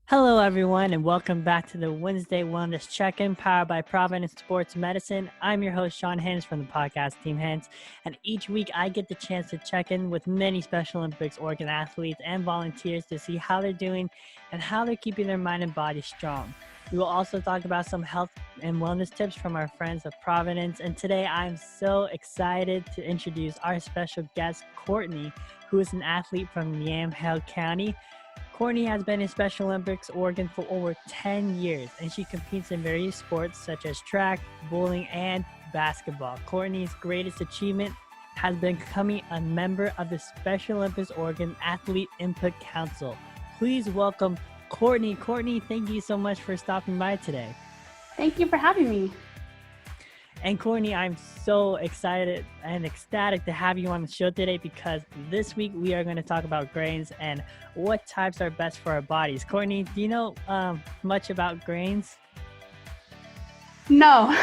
Hello, everyone, and welcome back to the Wednesday Wellness Check-In powered by Providence Sports Medicine. I'm your host, Shawn Hinz from the podcast Team Hinz, and each week I get the chance to check in with many Special Olympics Oregon athletes and volunteers to see how they're doing and how they're keeping their mind and body strong. We will also talk about some health and wellness tips from our friends of Providence, and today I'm so excited to introduce our special guest, Kortni, who is an athlete from Yamhill County. Kortni has been in Special Olympics Oregon for over 10 years, and she competes in various sports such as track, bowling, and basketball. Kortni's greatest achievement has been becoming a member of the Special Olympics Oregon Athlete Input Council. Please welcome Kortni. Kortni, thank you so much for stopping by today. Thank you for having me. And Kortni, I'm so excited and ecstatic to have you on the show today because this week we are going to talk about grains and what types are best for our bodies. Kortni, do you know much about grains? No.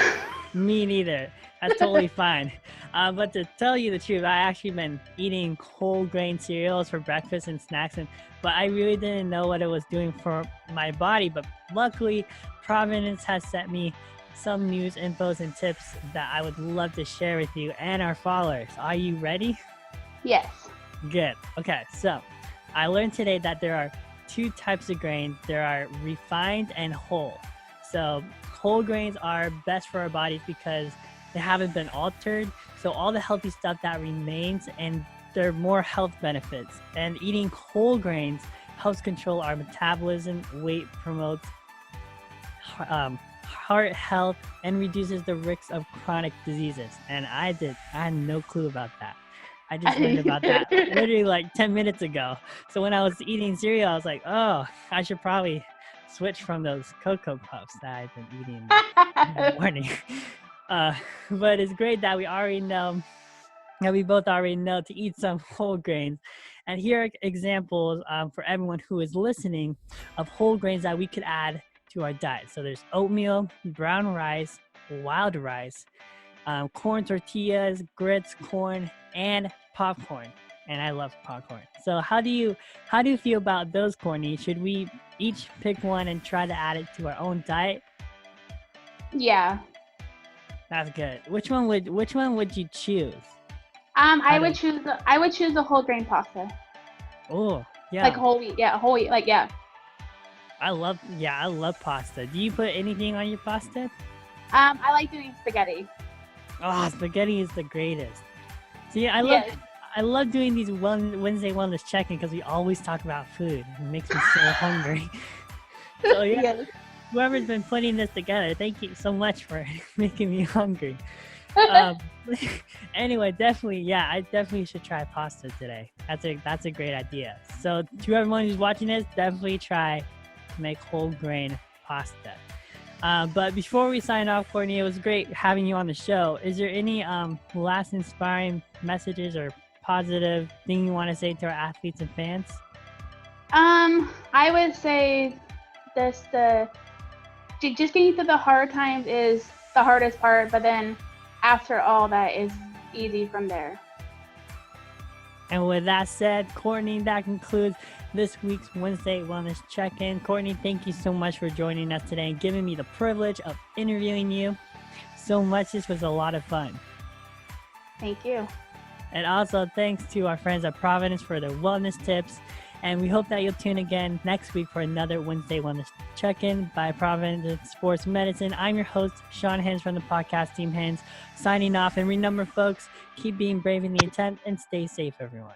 Me neither. That's totally fine. But to tell you the truth, I actually been eating whole grain cereals for breakfast and snacks, but I really didn't know what it was doing for my body. But luckily, Providence has sent me some news, infos, and tips that I would love to share with you and our followers. Are you ready? Yes. Good. Okay, so I learned today that there are two types of grains. There are refined and whole. So whole grains are best for our bodies because they haven't been altered. So all the healthy stuff that remains, and there are more health benefits. And eating whole grains helps control our metabolism, weight, promotes heart health, and reduces the risk of chronic diseases. And I had no clue about that. I just learned about that literally like 10 minutes ago. So when I was eating cereal, I was like, oh, I should probably switch from those Cocoa Puffs that I've been eating in the morning. But it's great that we both already know to eat some whole grains. And here are examples for everyone who is listening of whole grains that we could add to our diet. So there's oatmeal, brown rice, wild rice, corn tortillas, grits, corn, and popcorn. And I love popcorn. So how do you feel about those, Kortni? Should we each pick one and try to add it to our own diet? Yeah. That's good. Which one would you choose? I would choose the whole grain pasta. Oh, yeah. Like whole wheat. Yeah, whole wheat. Like, yeah. I love pasta. Do you put anything on your pasta? I like doing spaghetti. Oh, spaghetti is the greatest. See, I love doing these Wednesday Wellness Check-In because we always talk about food. It makes me so hungry. So yeah, whoever's been putting this together, thank you so much for making me hungry. Anyway, I definitely should try pasta today. That's a great idea. So to everyone who's watching this, definitely try to make whole grain pasta. But before we sign off, Kortni, it was great having you on the show. Is there any last inspiring messages or positive thing you want to say to our athletes and fans? I would say just getting through the hard times is the hardest part, but then after all that is easy from there. And with that said, Kortni, that concludes this week's Wednesday Wellness Check-In. Kortni, thank you so much for joining us today and giving me the privilege of interviewing you so much. This was a lot of fun. Thank you. And also thanks to our friends at Providence for their wellness tips. And we hope that you'll tune again next week for another Wednesday Wellness Check-In by Providence Sports Medicine. I'm your host, Shawn Hinz from the podcast Team Hinz, signing off. And remember, folks, keep being brave in the attempt and stay safe, everyone.